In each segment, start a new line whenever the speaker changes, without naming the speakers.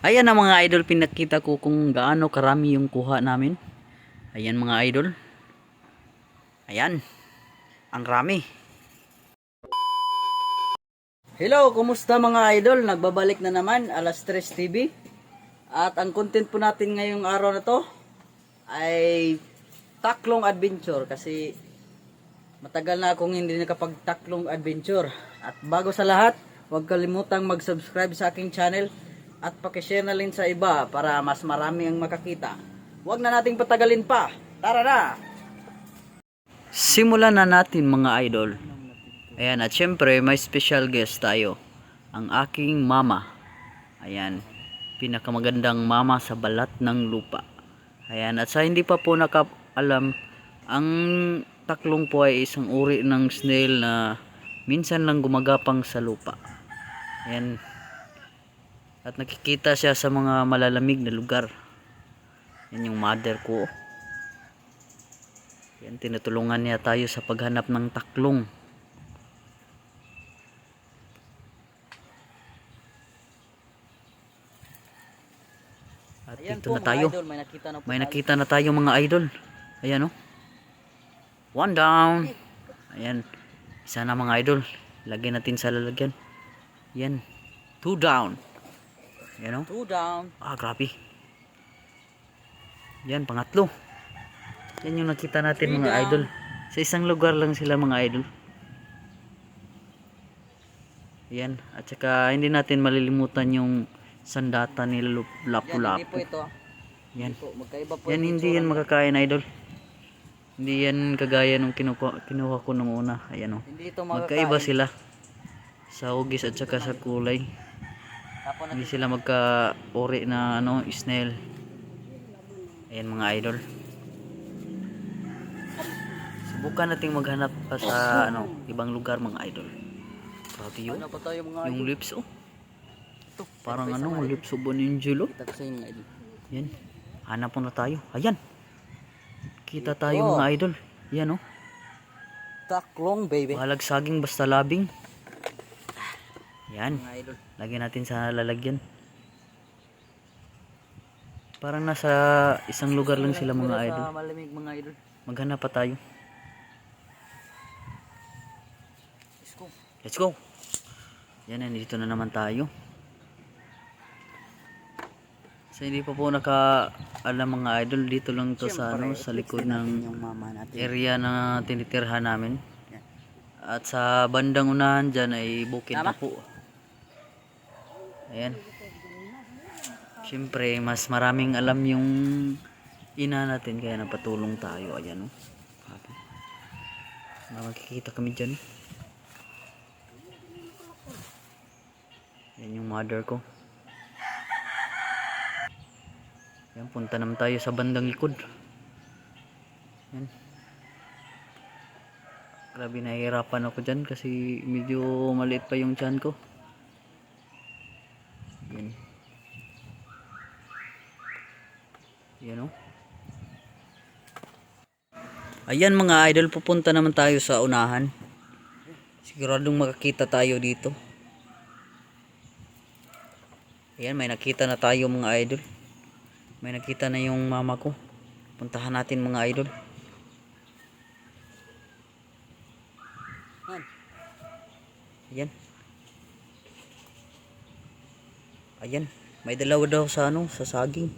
Ayan na mga idol, pinakita ko kung gaano karami yung kuha namin. Ayan mga idol. Ayan. Ang rami. Hello, kumusta mga idol? Nagbabalik na naman, Alas 3 TV. At ang content po natin ngayong araw na to ay taklong adventure. Kasi matagal na akong hindi nakapag-taklong adventure. At bago sa lahat, huwag kalimutang mag-subscribe sa aking channel at pakishare na rin sa iba para mas marami ang makakita. Huwag na nating patagalin pa. Tara na! Simulan na natin mga idol. Ayan, at syempre may special guest tayo. Ang aking mama. Ayan, pinakamagandang mama sa balat ng lupa. Ayan, at sa hindi pa po nakaalam, ang taklong po ay isang uri ng snail na minsan lang gumagapang sa lupa. Ayan, at nakikita siya sa mga malalamig na lugar. Yan yung mother ko. Yan, tinutulungan niya tayo sa paghanap ng taklong. At ayan dito po, na tayo. Idol, may nakita na tayo mga idol. Ayan o. One down. Ayan. Isa na mga idol. Lagyan natin sa lalagyan. Yan. Two down. Ayan o. Two down. Ah, grabe. Yan, pangatlo. Yan yung nakita natin mga idol. Sa isang lugar lang sila mga idol. Yan. At saka hindi natin malilimutan yung sandata ni Lapu-Lapu. Yan, hindi po ito. Yan. Magkaiba po. Yan hindi yan makakain idol. Hindi yan kagaya nung kinuha ko nung una. Ayan o. Magkaiba sila. Sa hugis at saka sa kulay. Hindi sila magka-ori na snail. Ayan mga idol. Subukan nating maghanap pa sa ibang lugar mga idol. Grabe yun. Yung lips ito, parang lips o Boningelo. Yan. Hanap po na tayo. Ayan. Kita tayo mga idol. Yan taklong baby. Walag saging basta labing. Yan. Lagyan natin sa lalagyan. Parang nasa isang lugar lang sila mga idol. Malamig mga idol. Maghanap pa tayo. Let's go. Yan, nandito na naman tayo. So hindi pa po alam mga idol, dito lang to sa sa likod ng area na tinitirhan namin. At sa bandang unahan dyan ay bukid na po. Ayan. Siyempre mas maraming alam yung ina natin kaya napatulong tayo. Ayan makikita kami dyan. Yan yung mother ko. Yan, punta naman tayo sa bandang likod. Yan. Grabe, nahihirapan ako dyan kasi medyo maliit pa yung tiyan ko. Yan. Yan Ayan mga idol, pupunta naman tayo sa unahan. Siguradong makakita tayo dito. Ayan, may nakita na tayo mga idol. May nakita na yung mama ko. Puntahan natin mga idol. Ayan. Ayan, may dalawa daw sa sa saging.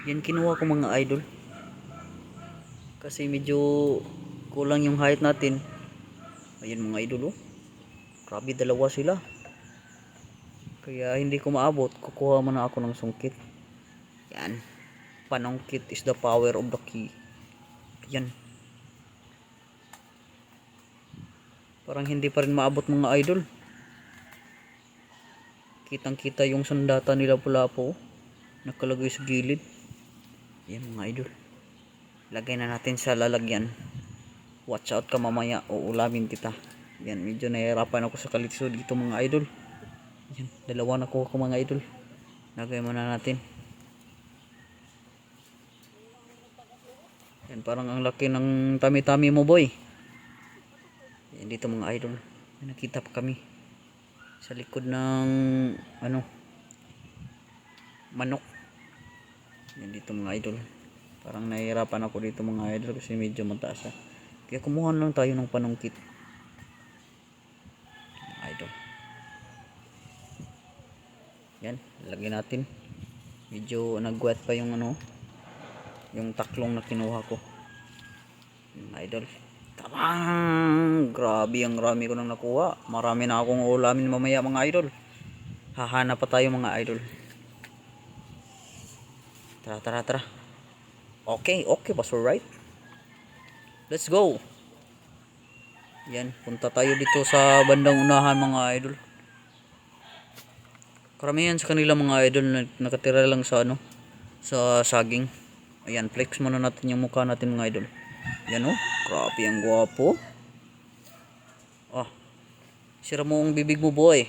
Yan kinuha ko mga idol. Kasi medyo kulang yung height natin. Ayan mga idol Grabe, dalawa sila. Kaya hindi ko maabot. Kukuha muna ako ng sungkit. Yan. Panungkit is the power of the key. Yan. Parang hindi pa rin maabot mga idol. Kitang kita yung sandata nila Lapu-Lapu. Nakalagay sa gilid. Yan mga idol. Lagay na natin sa lalagyan. Watch out ka mamaya o ulamin kita. Yan, medyo nahihirapan ako sa kalitso dito mga idol. Yan, dalawa na kuha ko mga idol. Lagay muna natin. Yan, parang ang laki ng tami-tami mo boy. Yan dito mga idol. Yan, nakita pa kami sa likod ng manok. Yan dito mga idol. Parang nahihirapan ako dito mga idol kasi medyo mataas siya. Kaya kumuha lang tayo ng panungkit. Mga idol. Yan, lagyan natin. Medyo nagwet pa yung ano, yung taklong na kinuha ko. Mga idol. Tabang! Grabe, ang rami ko nang nakuha. Marami na akong ulamin mamaya mga idol. Hahanap pa tayo mga idol. Tara. Okay, boss, alright. Let's go. Yan, punta tayo dito sa bandang unahan mga idol. Karamihan sa kanila mga idol na nakatira lang sa ano, sa saging. Ayan, flex muna natin yung mukha natin mga idol. Yan oh, grabe ang gwapo. Ah, sira mo ang bibig mo boy.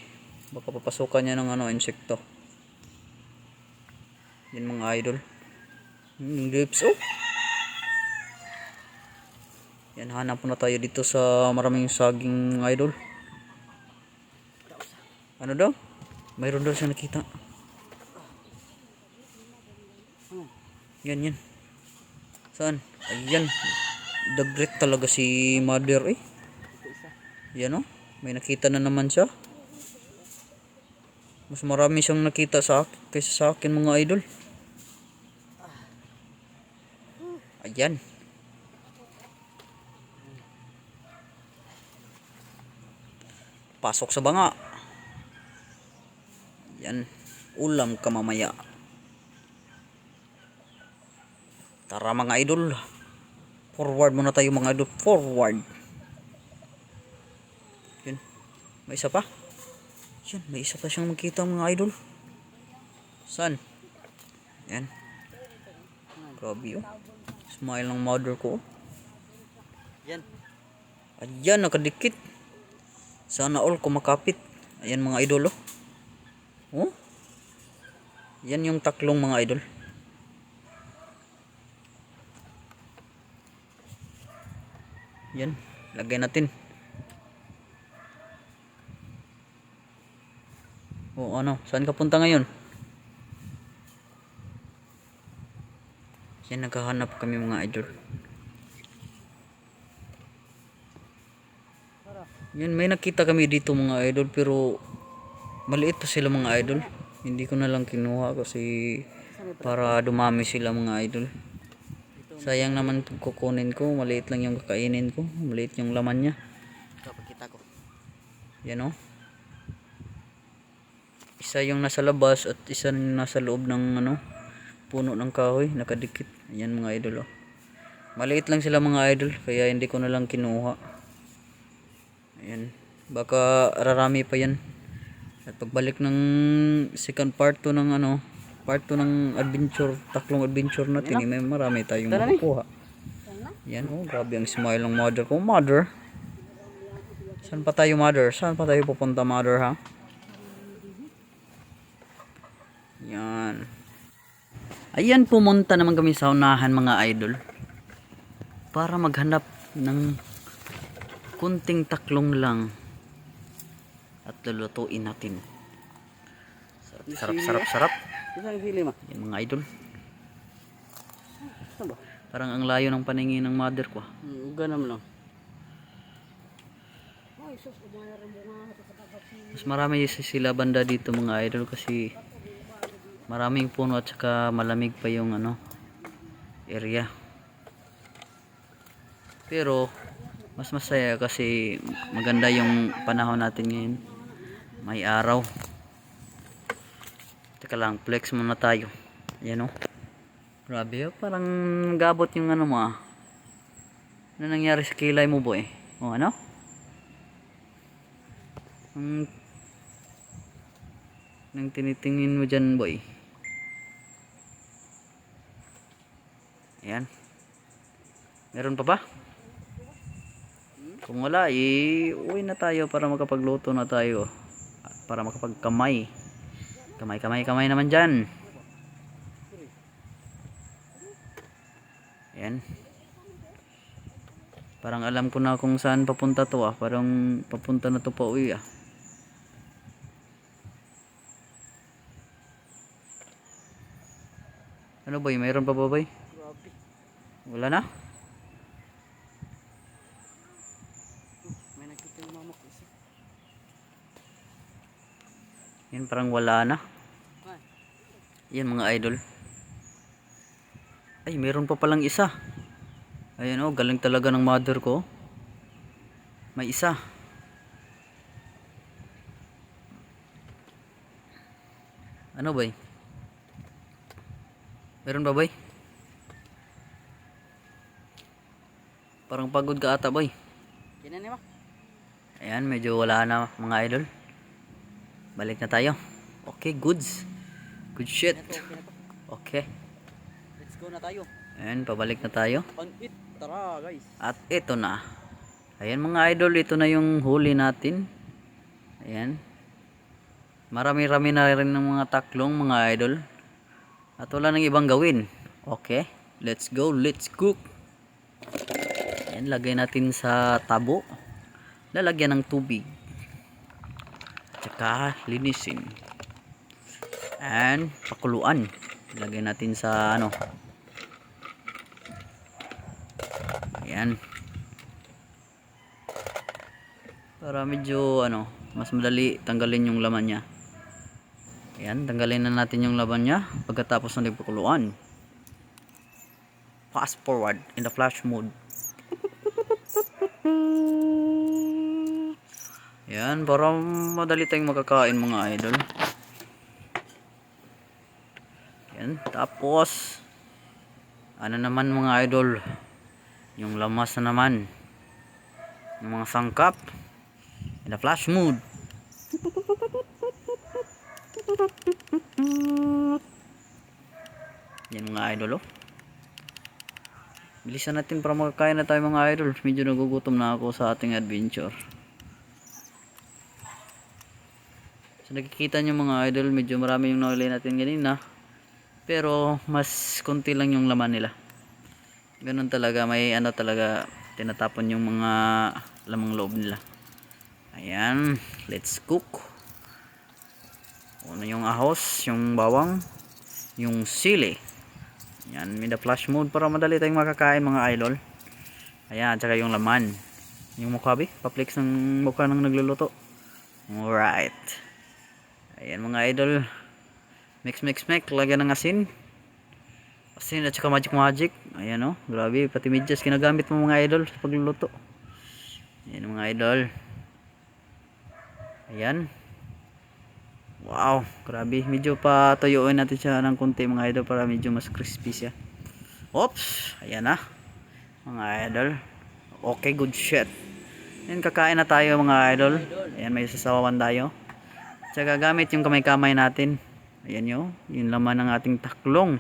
Baka papasukan niya ng ano, insekto. Yan mga idol. Yung lips oh. Yan, hanap na tayo dito sa maraming saging mga idol. Ano daw? Mayroon daw siya nakita. Yan. Saan? Ayan. Dagret talaga si mother eh. Yan oh. May nakita na naman siya. Mas marami siyang nakita sa akin kaysa sa akin mga idol. Ayan. Pasok sa banga. Yan. Ulam ka mamaya. Tara mga idol. Forward muna tayo mga idol. Forward. Yan. May isa pa. Yan. May isa pa siyang makita mga idol. Saan? Yan. Grabe oh. Smile ng mother ko. Yan. Ayan, nakadikit. Sana all kumakapit. Ayan mga idol oh. Oh. Yan yung taklong mga idol. Yan, lagay natin. Oh, ano? Saan ka punta ngayon? Yan, naghahanap kami mga idol. Yan, may nakita kami dito mga idol pero maliit pa sila mga idol. Hindi ko na lang kinuha kasi para dumami sila mga idol. Sayang naman itong kukunin ko. Maliit lang yung kakainin ko. Maliit yung laman niya. Kapakita ko. Yan o. Isa yung nasa labas at isa yung nasa loob ng ano, puno ng kahoy. Nakadikit. Ayan mga idol o. Maliit lang sila mga idol. Kaya hindi ko na lang kinuha. Ayan. Baka rarami pa yan. At pagbalik ng second part 2 ng ano, part 2 ng adventure, taklong adventure natin, may marami tayong makukuha. Yan oh, grabe ang smile ng mother ko. Mother, saan pa tayo mother? Saan pa tayo pupunta mother ha? Yan. Ayan, pumunta naman kami sa unahan mga idol para maghanap ng kunting taklong lang at lulutuin natin. Sarap. Yan mga idol. Parang ang layo ng paningin ng mother ko.
Ganam lang.
Mas marami sila banda dito mga idol kasi maraming puno at saka malamig pa yung ano, area. Pero mas masaya kasi maganda yung panahon natin ngayon. May araw. Teka lang, flex muna tayo. Ayan o. Grabe o, parang gabot yung ano mo ah. Ano nangyari sa kilay mo boy? O ano? Nang tinitingin mo dyan boy. Ayan. Meron pa ba? Kung wala, uwi na tayo para makapagluto na tayo. At para makapagkamay. Kamay naman dyan. Ayan. Parang alam ko na kung saan papunta to ah. Parang papunta na to pa uwi ah. Ano boy, mayroon pa ba boy?
Grabe.
Wala na?
May nakita yung mama ko isa.
Yan parang wala na.
Ay,
Yan mga idol. Ay, meron pa palang isa. Ayan oh, galing talaga ng mother ko. May isa. Ano boy? Meron ba boy? Parang pagod ka ata boy.
kinan niya ma.
Ayan, medyo wala na mga idol. Balik na tayo. Okay, goods. Good shit.
Okay na to.
Okay.
Let's go na tayo.
Ayan, pabalik na tayo.
On it. Tara guys.
At ito na. Ayan mga idol, ito na yung huli natin. Ayan. Marami-rami na rin ng mga taklong mga idol. At wala nang ibang gawin. Okay, let's go, let's cook. Ayan, lagay natin sa tabo. Lalagyan ng tubig. Tsaka linisin. And pakuluan. Lagay natin sa ano. Ayan. Para medyo ano, mas madali tanggalin yung laman niya. Ayan, tanggalin na natin yung laman niya pagkatapos ng pakuluan. Fast forward in the flash mode. Ayan, para madali tayong makakain mga idol. Ayan, tapos ano naman mga idol, yung lamas na naman ng mga sangkap in the flash mode. Yan mga idol oh. Bilisan natin para makakain na tayo mga idol. Medyo nagugutom na ako sa ating adventure. So nakikita nyo mga idol, medyo marami yung nahuli natin ganina. Pero mas konti lang yung laman nila. Ganun talaga, may ano talaga, tinatapon yung mga lamang loob nila. Ayan, let's cook. Una yung ahos, yung bawang, yung sili. Ayan, may the flash mode para madali tayong makakain mga idol. Ayan, tsaka yung laman. Yung mukha bi, paplex ng mukha ng nagluluto. Alright. Ayan mga idol. Mix, lagyan ng asin. Asin at saka magic. Ayan oh, grabe, pati medyas ginagamit mo mga idol sa pagluluto. Ayan mga idol. Ayan. Wow, grabe. Medyo pa tuyuin natin siya ng konti mga idol para medyo mas crispy siya. Oops, ayan na. Mga idol. Okay, good shit. Ayan, kakain na tayo mga idol. Ayan, may sasawawan tayo. Tsaka gamit yung kamay-kamay natin. Ayan yun, yung laman ng ating taklong.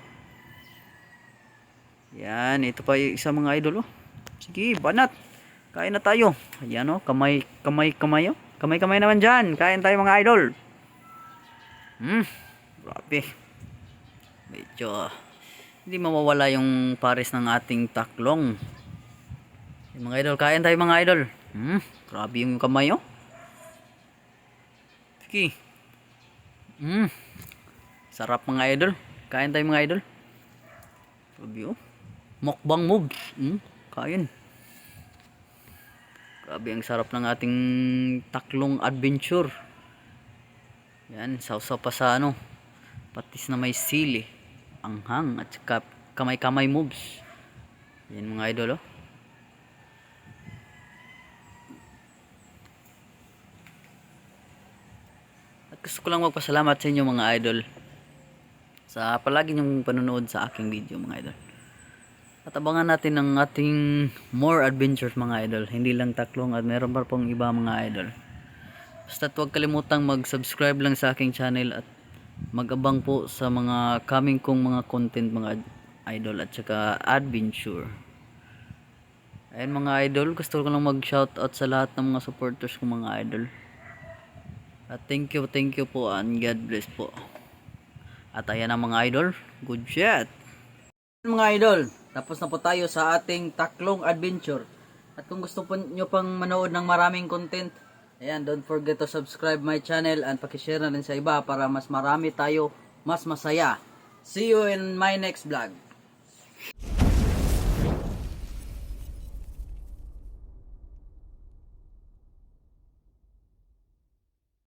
Ayan, ito pa yung isa mga idol oh. Sige, banat. Kain na tayo. Ayan oh, kamay oh. Kamay naman dyan. Kain tayo mga idol. Grabe. Medyo hindi mawawala yung pares ng ating taklong. Yung mga idol, kain tayo mga idol. Grabe yung kamay oh. Sige. Sarap mga idol. Kain tayo mga idol. Grabe oh. Mukbang move. Kain. Grabe ang sarap ng ating taklong adventure. Yan, sausaw pa sa ano, patis na may sili, anghang at saka kamay-kamay moves. Yan mga idol oh. At gusto ko lang magpasalamat sa inyo mga idol sa palagi nyong panonood sa aking video mga idol. At abangan natin ang ating more adventures mga idol. Hindi lang taklong at meron pa pong iba mga idol. Basta huwag kalimutang mag-subscribe lang sa aking channel at mag-abang po sa mga coming kong mga content mga idol at saka adventure. Ayun mga idol, gusto ko lang mag-shoutout sa lahat ng mga supporters ko mga idol. At thank you po and God bless po. At ayan ang mga idol, good shit. Mga idol, tapos na po tayo sa ating taklong adventure. At kung gusto po nyo pang manood ng maraming content, ayan, don't forget to subscribe my channel and pakishare na rin sa iba para mas marami tayo, mas masaya. See you in my next vlog.